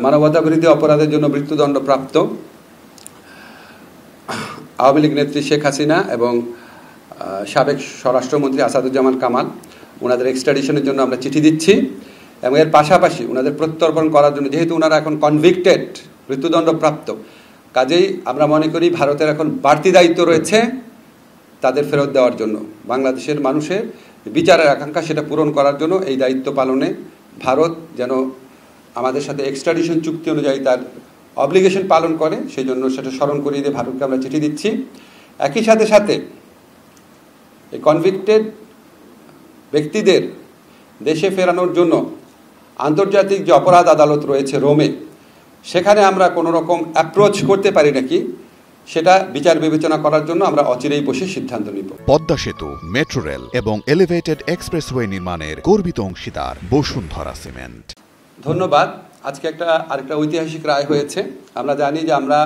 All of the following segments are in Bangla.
মানবতাবিরোধী অপরাধের জন্য মৃত্যুদণ্ডপ্রাপ্ত আওয়ামী লীগ নেত্রী শেখ হাসিনা এবং সাবেক স্বরাষ্ট্রমন্ত্রী আসাদুজ্জামান কামাল, ওনাদের এক্সট্রাডিশনের জন্য আমরা চিঠি দিচ্ছি এবং এর পাশাপাশি ওনাদের প্রত্যর্পণ করার জন্য, যেহেতু ওনারা এখন কনভিক্টেড, মৃত্যুদণ্ডপ্রাপ্ত, কাজেই আমরা মনে করি ভারতের এখন বাড়তি দায়িত্ব রয়েছে তাদের ফেরত দেওয়ার জন্য। বাংলাদেশের মানুষের বিচারের আকাঙ্ক্ষা সেটা পূরণ করার জন্য এই দায়িত্ব পালনে ভারত যেন আমাদের সাথে এক্সট্রাডিশন চুক্তি অনুযায়ী তার অব্লিগেশন পালন করে, সেই জন্য সেটা স্মরণ করিয়ে দিয়ে ভারতকে আমরা চিঠি দিচ্ছি। একই সাথে এই কনভিক্টেড ব্যক্তিদের দেশে ফেরানোর জন্য আন্তর্জাতিক যে অপরাধ আদালত রয়েছে রোমে, সেখানে আমরা কোনো রকম অ্যাপ্রোচ করতে পারি নাকি সেটা বিচার বিবেচনা করার জন্য আমরা অচিরেই বসে সিদ্ধান্ত নিব। পদ্মা সেতু, মেট্রো রেল এবং এলিভেটেড এক্সপ্রেসওয়ে নির্মাণের গর্বিত অংশীদার বসুন্ধরা সিমেন্ট। ধন্যবাদ। আজকে আরেকটা ঐতিহাসিক রায় হয়েছে। আমরা জানি যে আমরা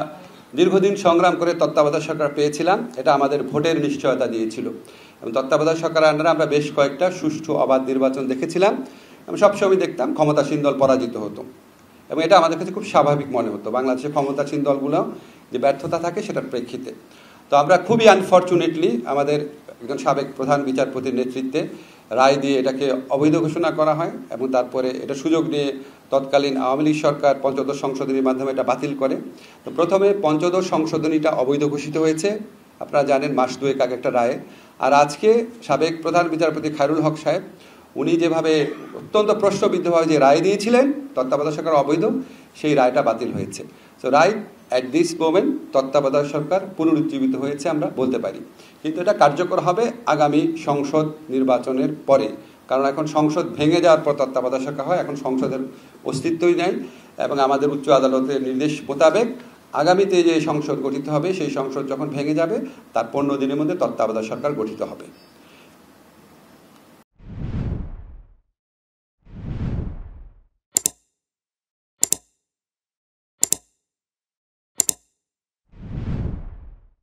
দীর্ঘদিন সংগ্রাম করে তত্ত্বাবধায়ক সরকার পেয়েছিলাম, এটা আমাদের ভোটের নিশ্চয়তা দিয়েছিল এবং তত্ত্বাবধায়ক সরকারের আন্ডারে আমরা বেশ কয়েকটা সুষ্ঠু অবাধ নির্বাচন দেখেছিলাম এবং সবসময় দেখতাম ক্ষমতাসীন দল পরাজিত হতো এবং এটা আমাদের কাছে খুব স্বাভাবিক মনে হতো বাংলাদেশের ক্ষমতাসীন দলগুলো যে ব্যর্থতা থাকে সেটার প্রেক্ষিতে। তো আমরা খুবই আনফর্চুনেটলি আমাদের একজন সাবেক প্রধান বিচারপতির নেতৃত্বে রায় দিয়ে এটাকে অবৈধ ঘোষণা করা হয় এবং তারপরে এটা সুযোগ নিয়ে তৎকালীন আওয়ামী লীগ সরকার পঞ্চদশ সংশোধনীর মাধ্যমে এটা বাতিল করে। তো প্রথমে পঞ্চদশ সংশোধনীটা অবৈধ ঘোষিত হয়েছে, আপনারা জানেন, মাস দুয়েক আগে একটা রায়ে। আর আজকে সাবেক প্রধান বিচারপতি খায়রুল হক সাহেব উনি যেভাবে অত্যন্ত প্রশ্নবিদ্ধভাবে যে রায় দিয়েছিলেন তত্ত্বাবধায়ক সরকার অবৈধ, সেই রায়টা বাতিল হয়েছে। So right at this moment তত্ত্বাবধায়ক সরকার পুনরুজ্জীবিত হয়েছে আমরা বলতে পারি, কিন্তু এটা কার্যকর হবে আগামী সংসদ নির্বাচনের পরে, কারণ এখন সংসদ ভেঙে যাওয়ার পর তত্ত্বাবধায়ক সরকার হয়, এখন সংসদের অস্তিত্বই নেই এবং আমাদের উচ্চ আদালতের নির্দেশ মোতাবেক আগামীতে যে সংসদ গঠিত হবে সেই সংসদ যখন ভেঙে যাবে তার 15 দিনের মধ্যে তত্ত্বাবধায়ক সরকার গঠিত হবে।